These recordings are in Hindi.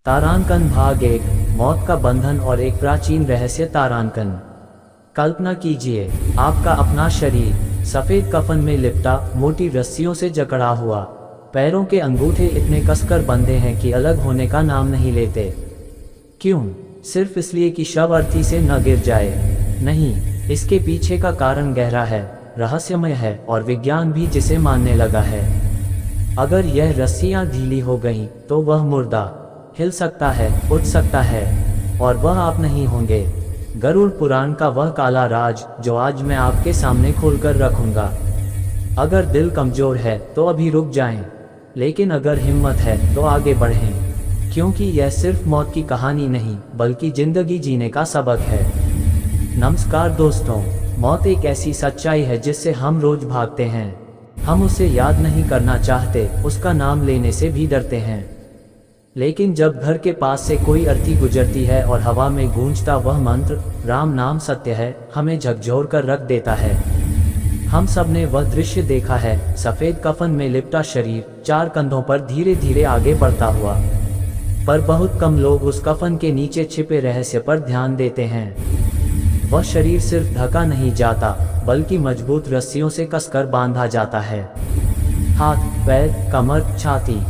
तारांकन भाग 1। मौत का बंधन और एक प्राचीन रहस्य। तारांकन। कल्पना कीजिए, आपका अपना शरीर सफ़ेद कफन में लिपटा, मोटी रस्सियों से जकड़ा हुआ। पैरों के अंगूठे इतने कसकर बंधे हैं कि अलग होने का नाम नहीं लेते। क्यों? सिर्फ इसलिए कि शव अर्थी से न गिर जाए? नहीं, इसके पीछे का कारण गहरा है, रहस्यमय है और विज्ञान भी जिसे मानने लगा है। अगर यह रस्सियां ढीली हो गईं, तो वह मुर्दा हिल सकता है, उठ सकता है, और वह आप नहीं होंगे। गरुड़ पुराण का वह काला राज जो आज मैं आपके सामने खोलकर रखूंगा। अगर दिल कमजोर है तो अभी रुक जाएं, लेकिन अगर हिम्मत है तो आगे बढ़ें, क्योंकि यह सिर्फ मौत की कहानी नहीं बल्कि जिंदगी जीने का सबक है। नमस्कार दोस्तों, मौत एक ऐसी सच्चाई है जिससे हम रोज भागते हैं। हम उसे याद नहीं करना चाहते, उसका नाम लेने से भी डरते हैं। लेकिन जब घर के पास से कोई अर्थी गुजरती है और हवा में गूंजता वह मंत्र, राम नाम सत्य है, हमें झकझोर कर रख देता है। हम सब ने वह दृश्य देखा है, सफ़ेद कफन में लिपटा शरीर, चार कंधों पर धीरे धीरे आगे बढ़ता हुआ। पर बहुत कम लोग उस कफन के नीचे छिपे रहस्य पर ध्यान देते हैं। वह शरीर सिर्फ ढका नहीं जाता, बल्कि मजबूत रस्सियों से कसकर बांधा जाता है। हाथ, पैर, कमर, छाती,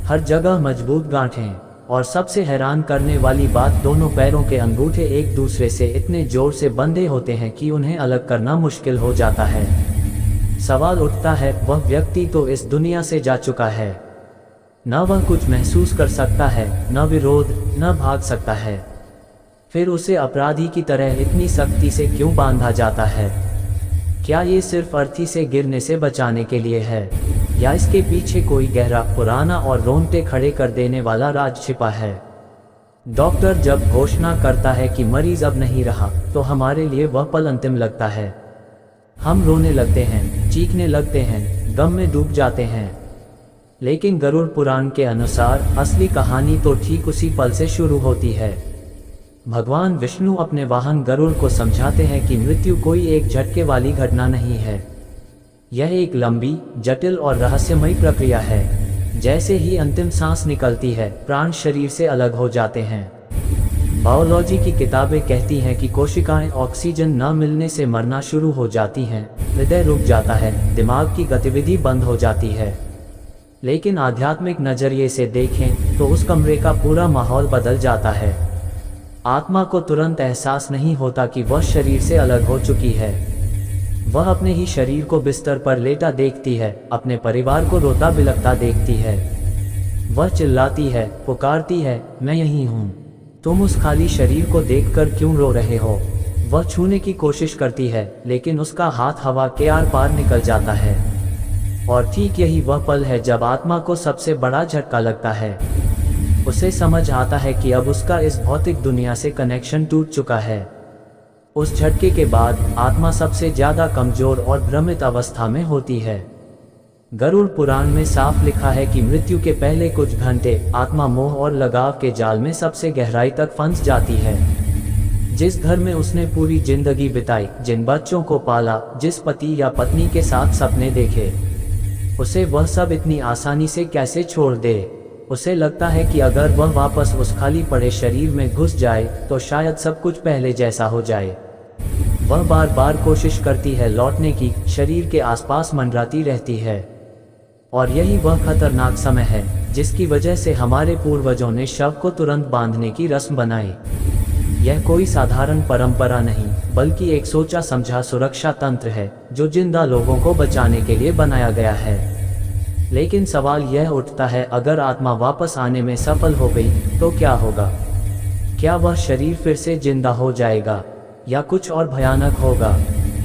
हर जगह मजबूत गांठें। और सबसे हैरान करने वाली बात, दोनों पैरों के अंगूठे एक दूसरे से इतने जोर से बंधे होते हैं कि उन्हें अलग करना मुश्किल हो जाता है। सवाल उठता है, वह व्यक्ति तो इस दुनिया से जा चुका है। न वह कुछ महसूस कर सकता है, न विरोध, न भाग सकता है। फिर उसे अपराधी की तरह इतनी सख्ती से क्यों बांधा जाता है? क्या ये सिर्फ अर्थी से गिरने से बचाने के लिए है, या इसके पीछे कोई गहरा, पुराना और रोंगटे खड़े कर देने वाला राज छिपा है? डॉक्टर जब घोषणा करता है कि मरीज अब नहीं रहा, तो हमारे लिए वह पल अंतिम लगता है। हम रोने लगते हैं, चीखने लगते हैं, गम में डूब जाते हैं। लेकिन गरुड़ पुराण के अनुसार असली कहानी तो ठीक उसी पल से शुरू होती है। भगवान विष्णु अपने वाहन गरुड़ को समझाते हैं कि मृत्यु कोई एक झटके वाली घटना नहीं है। यह एक लंबी, जटिल और रहस्यमयी प्रक्रिया है। जैसे ही अंतिम सांस निकलती है, प्राण शरीर से अलग हो जाते हैं। बायोलॉजी की किताबें कहती हैं कि कोशिकाएं ऑक्सीजन न मिलने से मरना शुरू हो जाती हैं, हृदय रुक जाता है, दिमाग की गतिविधि बंद हो जाती है। लेकिन आध्यात्मिक नजरिए से देखें तो उस कमरे का पूरा माहौल बदल जाता है। आत्मा को तुरंत एहसास नहीं होता कि वह शरीर से अलग हो चुकी है। वह अपने ही शरीर को बिस्तर पर लेटा देखती है, अपने परिवार को रोता बिलखता देखती है। वह चिल्लाती है, पुकारती है, मैं यहीं हूँ, तुम उस खाली शरीर को देखकर क्यों रो रहे हो? वह छूने की कोशिश करती है, लेकिन उसका हाथ हवा के आर पार निकल जाता है। और ठीक यही वह पल है जब आत्मा को सबसे बड़ा झटका लगता है। उसे समझ आता है कि अब उसका इस भौतिक दुनिया से कनेक्शन टूट चुका है। उस झटके के बाद आत्मा सबसे ज्यादा कमजोर और भ्रमित अवस्था में होती है। गरुड़ पुराण में साफ लिखा है कि मृत्यु के पहले कुछ घंटे आत्मा मोह और लगाव के जाल में सबसे गहराई तक फंस जाती है। जिस घर में उसने पूरी जिंदगी बिताई, जिन बच्चों को पाला, जिस पति या पत्नी के साथ सपने देखे, उसे वह सब इतनी आसानी से कैसे छोड़ दे? उसे लगता है कि अगर वह वापस उस खाली पड़े शरीर में घुस जाए तो शायद सब कुछ पहले जैसा हो जाए। वह बार बार कोशिश करती है लौटने की, शरीर के आसपास मंडराती रहती है। और यही वह खतरनाक समय है जिसकी वजह से हमारे पूर्वजों ने शव को तुरंत बांधने की रस्म बनाई। यह कोई साधारण परंपरा नहीं, बल्कि एक सोचा समझा सुरक्षा तंत्र है जो जिंदा लोगों को बचाने के लिए बनाया गया है। लेकिन सवाल यह उठता है, अगर आत्मा वापस आने में सफल हो गई तो क्या होगा? क्या वह शरीर फिर से जिंदा हो जाएगा, या कुछ और भयानक होगा?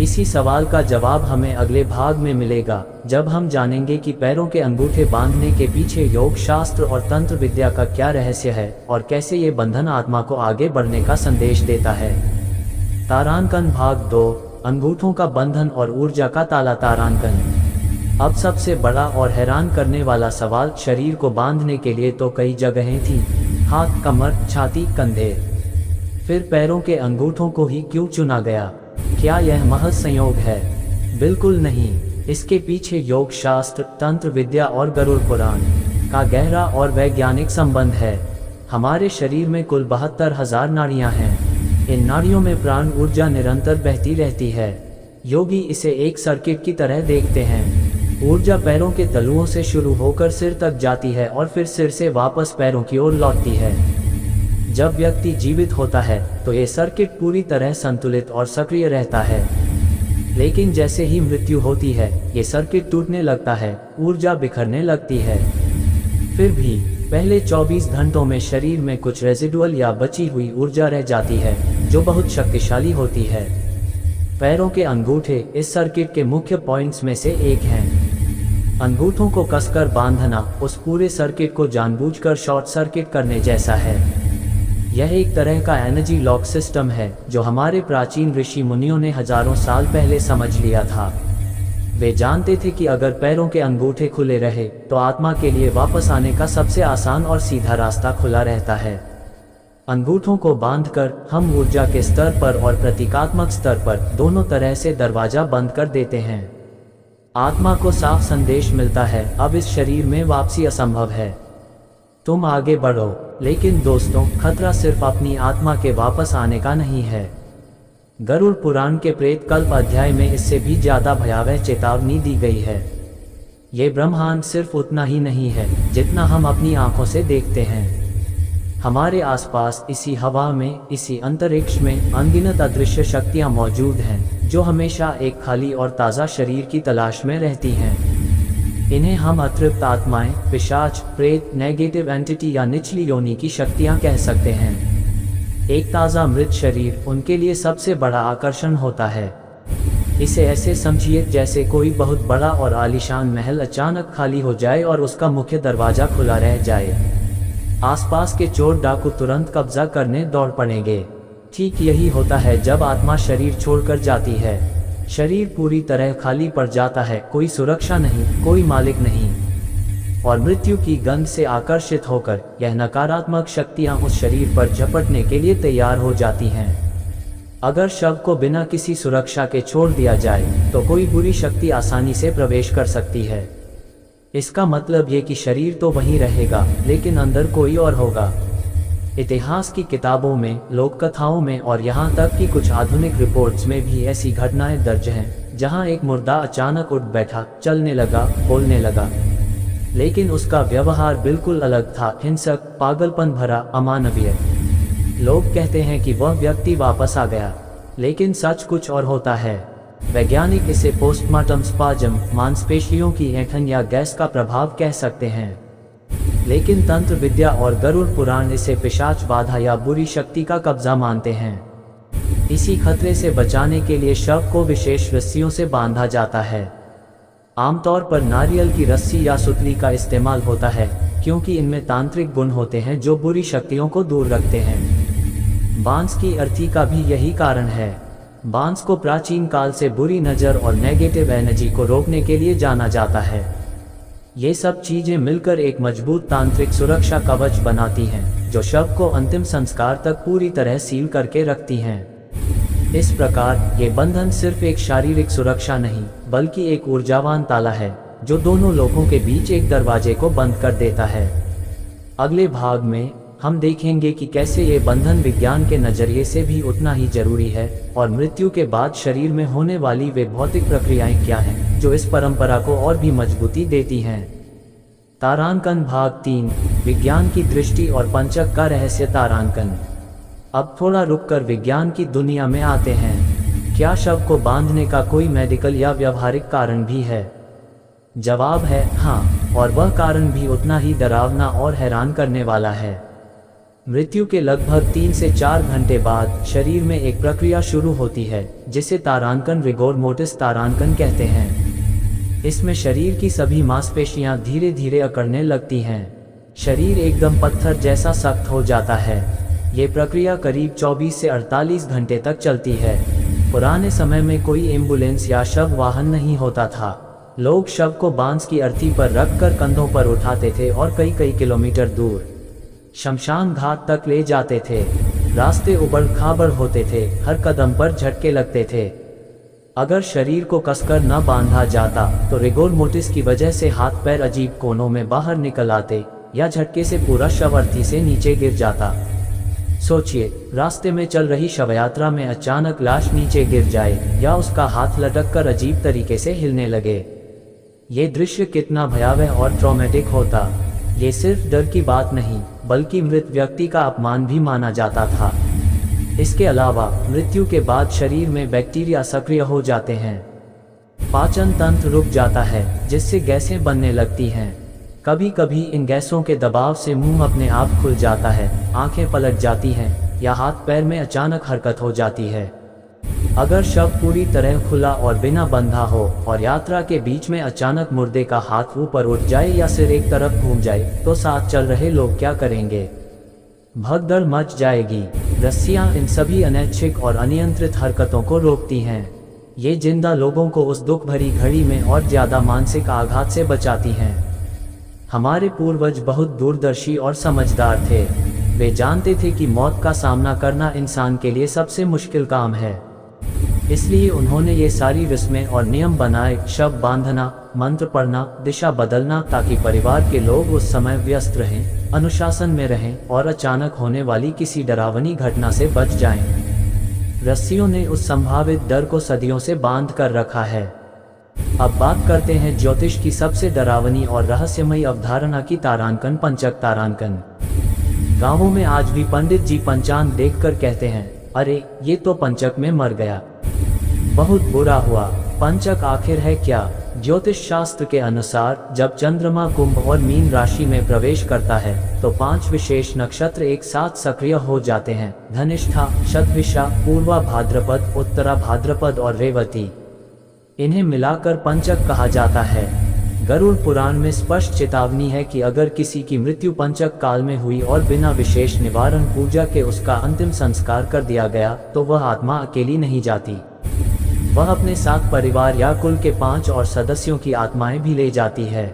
इसी सवाल का जवाब हमें अगले भाग में मिलेगा, जब हम जानेंगे कि पैरों के अंगूठे बांधने के पीछे योग शास्त्र और तंत्र विद्या का क्या रहस्य है, और कैसे ये बंधन आत्मा को आगे बढ़ने का संदेश देता है। तारांकन भाग 2। अंगूठों का बंधन और ऊर्जा का ताला। तारांकन। अब सबसे बड़ा और हैरान करने वाला सवाल, शरीर को बांधने के लिए तो कई जगहें थीं, हाथ, कमर, छाती, कंधे। फिर पैरों के अंगूठों को ही क्यों चुना गया? क्या यह महज संयोग है? बिल्कुल नहीं। इसके पीछे योग शास्त्र, तंत्र विद्या और गरुड़ पुराण का गहरा और वैज्ञानिक संबंध है। हमारे शरीर में कुल 72,000 नाड़ियां हैं। इन नाड़ियों में प्राण ऊर्जा निरंतर बहती रहती है। योगी इसे एक सर्किट की तरह देखते हैं। ऊर्जा पैरों के तलुओं से शुरू होकर सिर तक जाती है और फिर सिर से वापस पैरों की ओर लौटती है। जब व्यक्ति जीवित होता है तो ये सर्किट पूरी तरह संतुलित और सक्रिय रहता है, लेकिन जैसे ही मृत्यु होती है ये सर्किट टूटने लगता है, ऊर्जा बिखरने लगती है। फिर भी पहले 24 घंटों में शरीर में कुछ रेजिडुअल या बची हुई ऊर्जा रह जाती है, जो बहुत शक्तिशाली होती है। पैरों के अंगूठे इस सर्किट के मुख्य पॉइंट्स में से एक हैं। अंगूठों को कसकर बांधना उस पूरे सर्किट को जानबूझकर शॉर्ट सर्किट करने जैसा है। यह एक तरह का एनर्जी लॉक सिस्टम है जो हमारे प्राचीन ऋषि मुनियों ने हजारों साल पहले समझ लिया था। वे जानते थे कि अगर पैरों के अंगूठे खुले रहे तो आत्मा के लिए वापस आने का सबसे आसान और सीधा रास्ता खुला रहता है। अंगूठों को बांधकर हम ऊर्जा के स्तर पर और प्रतीकात्मक स्तर पर दोनों तरह से दरवाजा बंद कर देते हैं। आत्मा को साफ संदेश मिलता है, अब इस शरीर में वापसी असंभव है, तुम आगे बढ़ो। लेकिन दोस्तों, खतरा सिर्फ अपनी आत्मा के वापस आने का नहीं है। गरुड़ पुराण के प्रेत कल्प अध्याय में इससे भी ज्यादा भयावह चेतावनी दी गई है। ये ब्रह्मांड सिर्फ उतना ही नहीं है जितना हम अपनी आंखों से देखते हैं। हमारे आसपास, इसी हवा में, इसी अंतरिक्ष में अनगिनत अदृश्य शक्तियां मौजूद हैं जो हमेशा एक खाली और ताज़ा शरीर की तलाश में रहती हैं। इन्हें हम अतृप्त आत्माएं, पिशाच, प्रेत, नेगेटिव एंटिटी या निचली योनि की शक्तियां कह सकते हैं। एक ताज़ा मृत शरीर उनके लिए सबसे बड़ा आकर्षण होता है। इसे ऐसे समझिए जैसे कोई बहुत बड़ा और आलीशान महल अचानक खाली हो जाए और उसका मुख्य दरवाजा खुला रह जाए। आसपास के चोर डाकू तुरंत कब्जा करने दौड़ पड़ेंगे। ठीक यही होता है जब आत्मा शरीर छोड़कर जाती है। शरीर पूरी तरह खाली पड़ जाता है, कोई सुरक्षा नहीं, कोई मालिक नहीं, और मृत्यु की गंध से आकर्षित होकर यह नकारात्मक शक्तियां उस शरीर पर झपटने के लिए तैयार हो जाती हैं। अगर शव को बिना किसी सुरक्षा के छोड़ दिया जाए तो कोई बुरी शक्ति आसानी से प्रवेश कर सकती है। इसका मतलब ये कि शरीर तो वहीं रहेगा लेकिन अंदर कोई और होगा। इतिहास की किताबों में, लोक कथाओं में और यहाँ तक कि कुछ आधुनिक रिपोर्ट्स में भी ऐसी घटनाएं दर्ज हैं जहाँ एक मुर्दा अचानक उठ बैठा, चलने लगा, बोलने लगा, लेकिन उसका व्यवहार बिल्कुल अलग था, हिंसक, पागलपन भरा, अमानवीय। लोग कहते हैं कि वह व्यक्ति वापस आ गया, लेकिन सच कुछ और होता है। वैज्ञानिक इसे पोस्टमार्टम स्पाज्म, मांसपेशियों की ऐंठन या गैस का प्रभाव कह सकते हैं, लेकिन तंत्र विद्या और गरुड़ पुराण इसे पिशाच बाधा या बुरी शक्ति का कब्जा मानते हैं। इसी खतरे से बचाने के लिए शव को विशेष रस्सियों से बांधा जाता है। आमतौर पर नारियल की रस्सी या सुतली का इस्तेमाल होता है क्योंकि इनमें तांत्रिक गुण होते हैं जो बुरी शक्तियों को दूर रखते हैं। बांस की अर्थी का भी यही कारण है। बांस को प्राचीन काल से बुरी नज़र और नेगेटिव एनर्जी को रोकने के लिए जाना जाता है। ये सब चीजें मिलकर एक मजबूत तांत्रिक सुरक्षा कवच बनाती हैं जो शव को अंतिम संस्कार तक पूरी तरह सील करके रखती हैं। इस प्रकार ये बंधन सिर्फ एक शारीरिक सुरक्षा नहीं बल्कि एक ऊर्जावान ताला है जो दोनों लोगों के बीच एक दरवाजे को बंद कर देता है। अगले भाग में हम देखेंगे कि कैसे ये बंधन विज्ञान के नजरिए से भी उतना ही जरूरी है और मृत्यु के बाद शरीर में होने वाली वे भौतिक प्रक्रियाएं क्या हैं जो इस परंपरा को और भी मजबूती देती हैं। तारांकन भाग 3, विज्ञान की दृष्टि और पंचक का रहस्य। तारांकन। अब थोड़ा रुककर विज्ञान की दुनिया में आते हैं। क्या शव को बांधने का कोई मेडिकल या व्यावहारिक कारण भी है? जवाब है हाँ, और वह कारण भी उतना ही डरावना और हैरान करने वाला है। मृत्यु के लगभग 3 से 4 घंटे बाद शरीर में एक प्रक्रिया शुरू होती है जिसे तारांकन, रिगोर मोर्टिस तारांकन कहते हैं। इसमें शरीर की सभी मांसपेशियां धीरे धीरे अकड़ने लगती हैं। शरीर एकदम पत्थर जैसा सख्त हो जाता है। ये प्रक्रिया करीब 24 से 48 घंटे तक चलती है। पुराने समय में कोई एम्बुलेंस या शव वाहन नहीं होता था। लोग शव को बांस की अर्थी पर रखकर कंधों पर उठाते थे और कई कई किलोमीटर दूर शमशान घाट तक ले जाते थे। रास्ते उबड़ खाबड़ होते थे, हर कदम पर झटके लगते थे। अगर शरीर को कसकर न बांधा जाता तो रिगोर मोर्टिस की वजह से हाथ पैर अजीब कोनों में बाहर निकल आते या झटके से पूरा शव अर्थी से नीचे गिर जाता। सोचिए, रास्ते में चल रही शवयात्रा में अचानक लाश नीचे गिर जाए या उसका हाथ लटक कर अजीब तरीके से हिलने लगे। ये दृश्य कितना भयावह और ट्रॉमेटिक होता। ये सिर्फ डर की बात नहीं, बल्कि मृत व्यक्ति का अपमान भी माना जाता था। इसके अलावा मृत्यु के बाद शरीर में बैक्टीरिया सक्रिय हो जाते हैं, पाचन तंत्र रुक जाता है, जिससे गैसें बनने लगती हैं। कभी कभी इन गैसों के दबाव से मुंह अपने आप खुल जाता है, आंखें पलट जाती हैं या हाथ पैर में अचानक हरकत हो जाती है। अगर शव पूरी तरह खुला और बिना बंधा हो और यात्रा के बीच में अचानक मुर्दे का हाथ ऊपर उठ जाए या सिर एक तरफ घूम जाए तो साथ चल रहे लोग क्या करेंगे? भगदड़ मच जाएगी। रस्सियां इन सभी अनैच्छिक और अनियंत्रित हरकतों को रोकती हैं। ये जिंदा लोगों को उस दुख भरी घड़ी में और ज्यादा मानसिक आघात से बचाती हैं। हमारे पूर्वज बहुत दूरदर्शी और समझदार थे। वे जानते थे कि मौत का सामना करना इंसान के लिए सबसे मुश्किल काम है। इसलिए उन्होंने ये सारी रस्में और नियम बनाए, शव बांधना, मंत्र पढ़ना, दिशा बदलना, ताकि परिवार के लोग उस समय व्यस्त रहें, अनुशासन में रहें और अचानक होने वाली किसी डरावनी घटना से बच जाएं। रस्सियों ने उस संभावित डर को सदियों से बांध कर रखा है। अब बात करते हैं ज्योतिष की सबसे डरावनी और रहस्यमयी अवधारणा की, तारांकन, पंचक तारांकन। गांवों में आज भी पंडित जी पंचांग देखकर कहते हैं, अरे ये तो पंचक में मर गया, बहुत बुरा हुआ। पंचक आखिर है क्या? ज्योतिष शास्त्र के अनुसार जब चंद्रमा कुंभ और मीन राशि में प्रवेश करता है तो 5 विशेष नक्षत्र एक साथ सक्रिय हो जाते हैं: धनिष्ठा, शतभिषा, पूर्वा भाद्रपद, उत्तरा भाद्रपद और रेवती। इन्हें मिलाकर पंचक कहा जाता है। गरुड़ पुराण में स्पष्ट चेतावनी है कि अगर किसी की मृत्यु पंचक काल में हुई और बिना विशेष निवारण पूजा के उसका अंतिम संस्कार कर दिया गया तो वह आत्मा अकेली नहीं जाती, वह अपने साथ परिवार या कुल के 5 और सदस्यों की आत्माएं भी ले जाती है।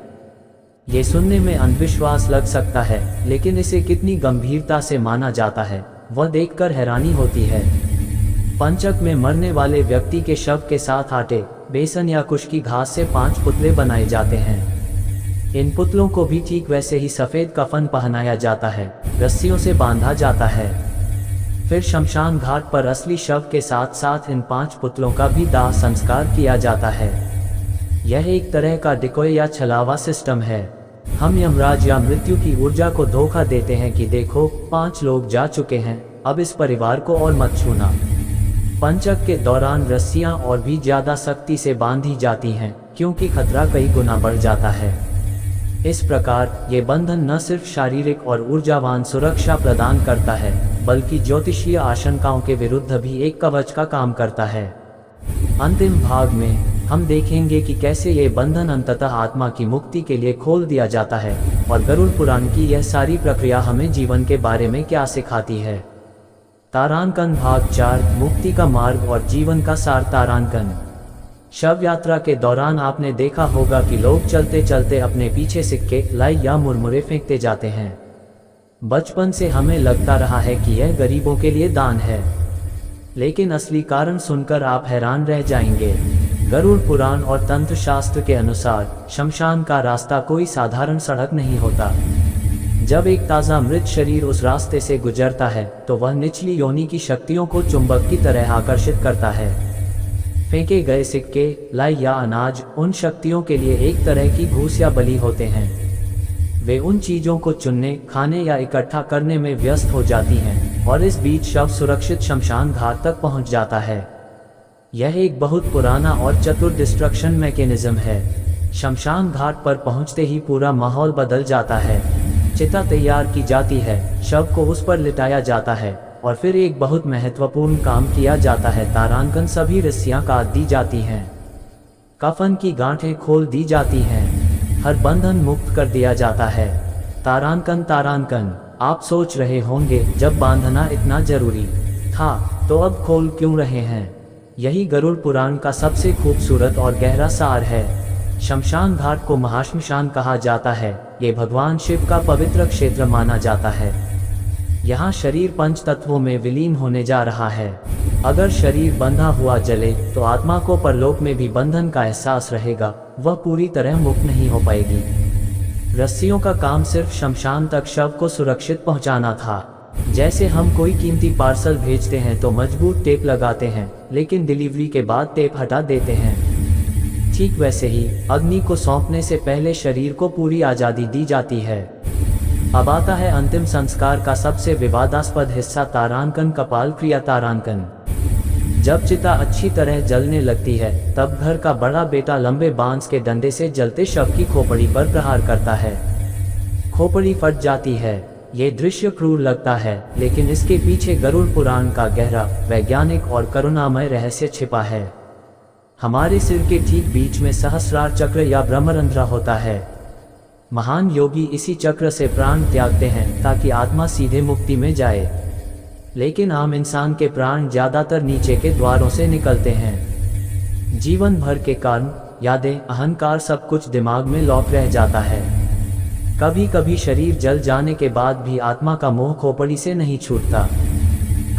ये सुनने में अंधविश्वास लग सकता है, लेकिन इसे कितनी गंभीरता से माना जाता है वह देखकर हैरानी होती है। पंचक में मरने वाले व्यक्ति के शव के साथ आटे, बेसन या कुश की घास से 5 पुतले बनाए जाते हैं। इन पुतलों को भी ठीक वैसे ही सफेद कफन पहनाया जाता है, रस्सियों से बांधा जाता है। फिर शमशान घाट पर असली शव के साथ साथ इन 5 पुतलों का भी दाह संस्कार किया जाता है। यह एक तरह का डिकोय या छलावा सिस्टम है। हम यमराज या मृत्यु की ऊर्जा को धोखा देते हैं कि देखो 5 लोग जा चुके हैं, अब इस परिवार को और मत छूना। पंचक के दौरान रस्सियां और भी ज्यादा सख्ती से बांधी जाती हैं, क्योंकि खतरा कई गुना बढ़ जाता है। इस प्रकार ये बंधन न सिर्फ शारीरिक और ऊर्जावान सुरक्षा प्रदान करता है, बल्कि ज्योतिषीय आशंकाओं के विरुद्ध भी एक कवच का काम करता है। अंतिम भाग में हम देखेंगे कि कैसे ये बंधन अंततः आत्मा की मुक्ति के लिए खोल दिया जाता है और गरुड़ पुराण की यह सारी प्रक्रिया हमें जीवन के बारे में क्या सिखाती है। तारांकन भाग 4, मुक्ति का मार्ग और जीवन का सार। तारांकन। शव यात्रा के दौरान आपने देखा होगा कि लोग चलते चलते अपने पीछे सिक्के, लाई या मुरमुरे फेंकते जाते हैं। बचपन से हमें लगता रहा है कि यह गरीबों के लिए दान है, लेकिन असली कारण सुनकर आप हैरान रह जाएंगे। गरुड़ पुराण और तंत्र शास्त्र के अनुसार शमशान का रास्ता कोई साधारण सड़क नहीं होता। जब एक ताज़ा मृत शरीर उस रास्ते से गुजरता है तो वह निचली योनि की शक्तियों को चुंबक की तरह आकर्षित करता है। फेंके गए सिक्के, लाई या अनाज उन शक्तियों के लिए एक तरह की घूस या बलि होते हैं। वे उन चीजों को चुनने, खाने या इकट्ठा करने में व्यस्त हो जाती हैं और इस बीच शव सुरक्षित शमशान घाट तक पहुंच जाता है। यह एक बहुत पुराना और चतुर डिस्ट्रक्शन मैकेनिज्म है। शमशान घाट पर पहुंचते ही पूरा माहौल बदल जाता है। चिता तैयार की जाती है, शव को उस पर लिटाया जाता है और फिर एक बहुत महत्वपूर्ण काम किया जाता है। तारांकन। सभी रस्सियां काट दी जाती हैं, कफन की गांठें खोल दी जाती हैं, हर बंधन मुक्त कर दिया जाता है। तारांकन। तारांकन। आप सोच रहे होंगे, जब बांधना इतना जरूरी था तो अब खोल क्यों रहे हैं? यही गरुड़ पुराण का सबसे खूबसूरत और गहरा सार है। शमशान घाट को महाश्मशान कहा जाता है। ये भगवान शिव का पवित्र क्षेत्र माना जाता है। यहाँ शरीर 5 तत्वों में विलीन होने जा रहा है। अगर शरीर बंधा हुआ जले तो आत्मा को परलोक में भी बंधन का एहसास रहेगा, वह पूरी तरह मुक्त नहीं हो पाएगी। रस्सियों का काम सिर्फ शमशान तक शव को सुरक्षित पहुंचाना था। जैसे हम कोई कीमती पार्सल भेजते हैं तो मजबूत टेप लगाते हैं, लेकिन डिलीवरी के बाद टेप हटा देते हैं। ठीक वैसे ही अग्नि को सौंपने से पहले शरीर को पूरी आज़ादी दी जाती है। अब आता है अंतिम संस्कार का सबसे विवादास्पद हिस्सा, तारांकन, कपाल क्रिया। तारांकन। जब चिता अच्छी तरह जलने लगती है तब घर का बड़ा बेटा लंबे बांस के डंडे से जलते शव की खोपड़ी पर प्रहार करता है। खोपड़ी फट जाती है। ये दृश्य क्रूर लगता है, लेकिन इसके पीछे गरुड़ पुराण का गहरा वैज्ञानिक और करुणामय रहस्य छिपा है। हमारे सिर के ठीक बीच में सहस्रार चक्र या ब्रह्मरंध्र होता है। महान योगी इसी चक्र से प्राण त्यागते हैं ताकि आत्मा सीधे मुक्ति में जाए, लेकिन आम इंसान के प्राण ज्यादातर नीचे के द्वारों से निकलते हैं। जीवन भर के कर्म, यादें, अहंकार सब कुछ दिमाग में लॉक रह जाता है। कभी कभी शरीर जल जाने के बाद भी आत्मा का मोह खोपड़ी से नहीं छूटता।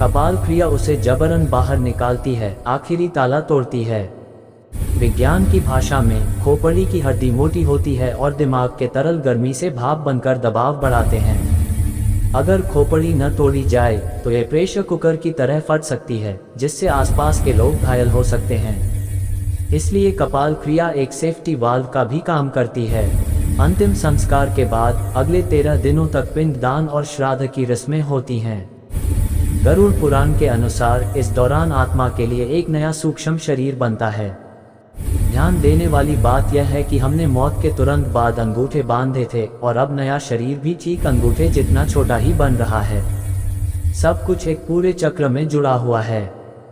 कपाल क्रिया उसे जबरन बाहर निकालती है, आखिरी ताला तोड़ती है। विज्ञान की भाषा में खोपड़ी की हड्डी मोटी होती है और दिमाग के तरल गर्मी से भाप बनकर दबाव बढ़ाते हैं। अगर खोपड़ी न तोड़ी जाए तो यह प्रेशर कुकर की तरह फट सकती है, जिससे आसपास के लोग घायल हो सकते हैं। इसलिए कपाल क्रिया एक सेफ्टी वाल्व का भी काम करती है। अंतिम संस्कार के बाद अगले 13 दिनों तक पिंडदान और श्राद्ध की रस्में होती हैं। गरुड़ पुराण के अनुसार इस दौरान आत्मा के लिए एक नया सूक्ष्म शरीर बनता है। ध्यान देने वाली बात यह है कि हमने मौत के तुरंत बाद अंगूठे बांधे थे और अब नया शरीर भी ठीक अंगूठे जितना छोटा ही बन रहा है। सब कुछ एक पूरे चक्र में जुड़ा हुआ है।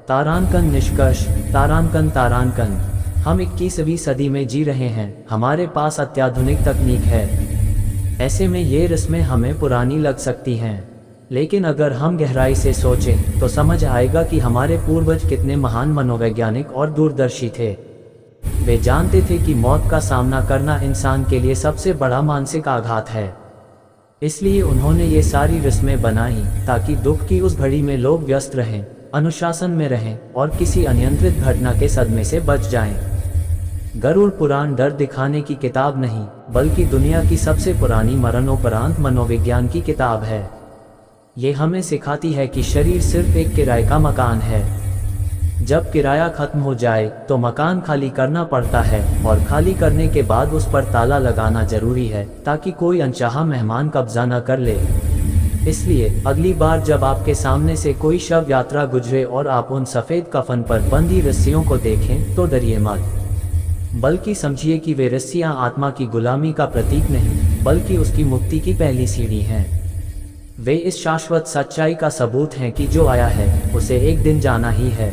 तारांकन। निष्कर्ष। तारांकन। तारांकन। हम 21वीं सदी में जी रहे हैं। हमारे पास अत्याधुनिक तकनीक है। ऐसे में ये रस्में हमें पुरानी लग सकती हैं, लेकिन अगर हम गहराई से सोचें तो समझ आएगा कि हमारे पूर्वज कितने महान मनोवैज्ञानिक और दूरदर्शी थे। वे जानते थे कि मौत का सामना करना इंसान के लिए सबसे बड़ा मानसिक आघात है। इसलिए उन्होंने ये सारी रस्में बनाई ताकि दुख की उस घड़ी में लोग व्यस्त रहें, अनुशासन में रहें और किसी अनियंत्रित घटना के सदमे से बच जाएं। गरुड़ पुराण डर दिखाने की किताब नहीं, बल्कि दुनिया की सबसे पुरानी मरणोपरांत मनोविज्ञान की किताब है। ये हमें सिखाती है कि शरीर सिर्फ एक किराए का मकान है। जब किराया खत्म हो जाए तो मकान खाली करना पड़ता है, और खाली करने के बाद उस पर ताला लगाना जरूरी है ताकि कोई अनचाहा मेहमान कब्जा न कर ले। इसलिए अगली बार जब आपके सामने से कोई शव यात्रा गुजरे और आप उन सफ़ेद कफन पर बंधी रस्सियों को देखें तो डरिए मत, बल्कि समझिए कि वे रस्सियां आत्मा की गुलामी का प्रतीक नहीं, बल्कि उसकी मुक्ति की पहली सीढ़ी हैं। वे इस शाश्वत सच्चाई का सबूत हैं कि जो आया है उसे एक दिन जाना ही है।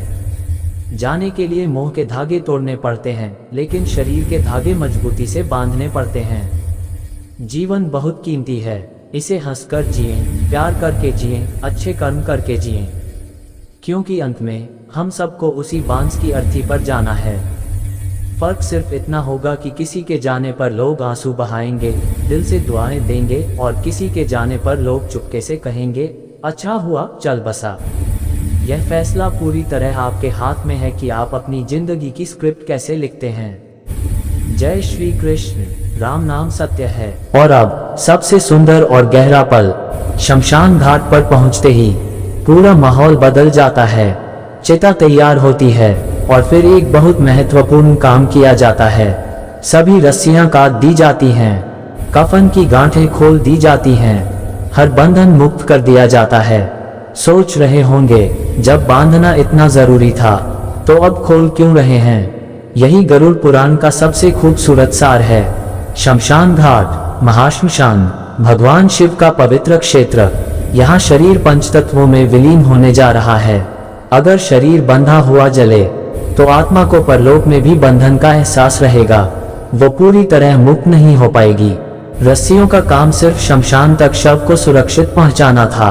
जाने के लिए मोह के धागे तोड़ने पड़ते हैं, लेकिन शरीर के धागे मजबूती से बांधने पड़ते हैं। जीवन बहुत कीमती है, इसे हंसकर जिएं, प्यार करके जिएं, अच्छे कर्म करके जिएं, क्योंकि अंत में हम सबको उसी बांस की अर्थी पर जाना है। फर्क सिर्फ इतना होगा कि किसी के जाने पर लोग आंसू बहाएंगे, दिल से दुआएं देंगे, और किसी के जाने पर लोग चुपके से कहेंगे, अच्छा हुआ चल बसा। यह फैसला पूरी तरह आपके हाथ में है कि आप अपनी जिंदगी की स्क्रिप्ट कैसे लिखते हैं। जय श्री कृष्ण। राम नाम सत्य है। और अब सबसे सुंदर और गहरा पल, शमशान घाट पर पहुंचते ही पूरा माहौल बदल जाता है। चिता तैयार होती है और फिर एक बहुत महत्वपूर्ण काम किया जाता है। सभी रस्सियां काट दी जाती हैं, कफन की गांठें खोल दी जाती हैं, हर बंधन मुक्त कर दिया जाता है। सोच रहे होंगे, जब बांधना इतना जरूरी था तो अब खोल क्यों रहे हैं? यही गरुड़ पुराण का सबसे खूबसूरत सार है। शमशान घाट, महाश्मशान, भगवान शिव का पवित्र क्षेत्र। यहाँ शरीर पंचतत्वों में विलीन होने जा रहा है। अगर शरीर बंधा हुआ जले तो आत्मा को परलोक में भी बंधन का एहसास रहेगा, वो पूरी तरह मुक्त नहीं हो पाएगी। रस्सियों का काम सिर्फ शमशान तक शव को सुरक्षित पहुंचाना था।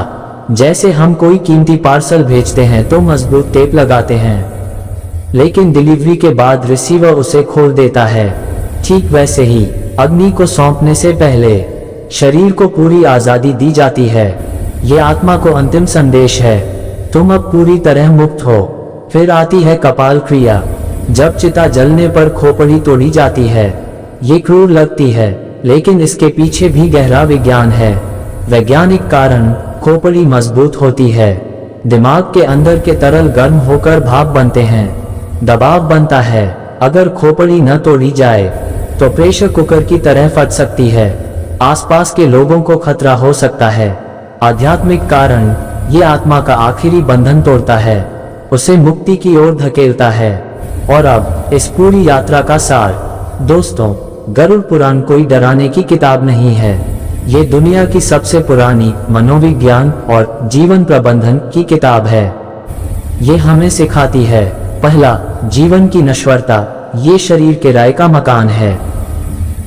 जैसे हम कोई कीमती पार्सल भेजते हैं तो मजबूत टेप लगाते हैं, लेकिन डिलीवरी के बाद रिसीवर उसे खोल देता है। ठीक वैसे ही अग्नि को सौंपने से पहले शरीर को पूरी आज़ादी दी जाती है। ये आत्मा को अंतिम संदेश है, तुम अब पूरी तरह मुक्त हो। फिर आती है कपाल क्रिया, जब चिता जलने पर खोपड़ी तोड़ी जाती है। ये क्रूर लगती है, लेकिन इसके पीछे भी गहरा विज्ञान है। वैज्ञानिक कारण, खोपड़ी मजबूत होती है, दिमाग के अंदर के तरल गर्म होकर भाप बनते हैं, दबाव बनता है। अगर खोपड़ी न तोड़ी जाए तो प्रेशर कुकर की तरह फट सकती है, आसपास के लोगों को खतरा हो सकता है। आध्यात्मिक कारण, ये आत्मा का आखिरी बंधन तोड़ता है, उसे मुक्ति की ओर धकेलता है। और अब इस पूरी यात्रा का सार। दोस्तों, गरुड़ पुराण कोई डराने की किताब नहीं है, ये दुनिया की सबसे पुरानी मनोविज्ञान और जीवन प्रबंधन की किताब है। ये हमें सिखाती है, पहला, जीवन की नश्वरता, ये शरीर किराए का मकान है,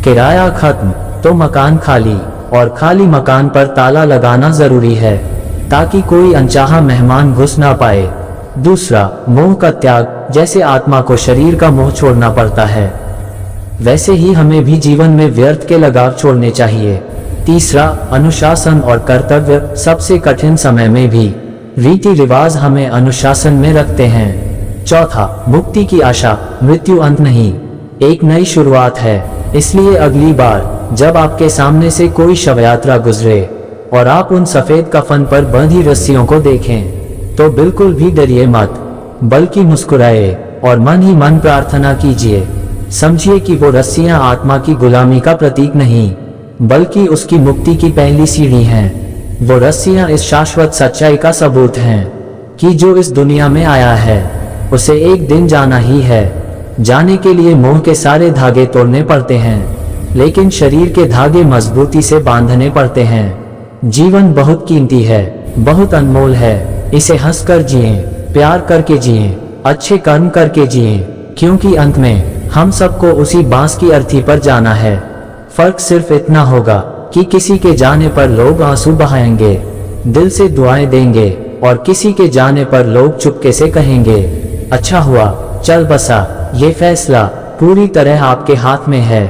किराया खत्म तो मकान खाली, और खाली मकान पर ताला लगाना जरूरी है ताकि कोई अनचाहा मेहमान घुस ना पाए। दूसरा, मोह का त्याग, जैसे आत्मा को शरीर का मोह छोड़ना पड़ता है, वैसे ही हमें भी जीवन में व्यर्थ के लगाव छोड़ने चाहिए। तीसरा, अनुशासन और कर्तव्य, सबसे कठिन समय में भी रीति रिवाज हमें अनुशासन में रखते हैं। चौथा, मुक्ति की आशा, मृत्यु अंत नहीं, एक नई शुरुआत है। इसलिए अगली बार जब आपके सामने से कोई शवयात्रा गुजरे और आप उन सफेद कफन पर बंधी रस्सियों को देखें तो बिल्कुल भी डरिए मत, बल्कि मुस्कुराए और मन ही मन प्रार्थना कीजिए। समझिए कि वो रस्सियां आत्मा की गुलामी का प्रतीक नहीं, बल्कि उसकी मुक्ति की पहली सीढ़ी हैं। वो रस्सियां इस शाश्वत सच्चाई का सबूत हैं कि जो इस दुनिया में आया है उसे एक दिन जाना ही है। जाने के लिए मोह के सारे धागे तोड़ने पड़ते हैं, लेकिन शरीर के धागे मजबूती से बांधने पड़ते हैं। जीवन बहुत कीमती है, बहुत अनमोल है, इसे हंसकर जिएं, प्यार करके जिएं, अच्छे कर्म करके जिएं, क्योंकि अंत में हम सबको उसी बांस की अर्थी पर जाना है। फर्क सिर्फ इतना होगा कि किसी के जाने पर लोग आंसू बहाएंगे, दिल से दुआएं देंगे, और किसी के जाने पर लोग चुपके से कहेंगे, अच्छा हुआ, चल बसा। ये फैसला पूरी तरह आपके हाथ में है।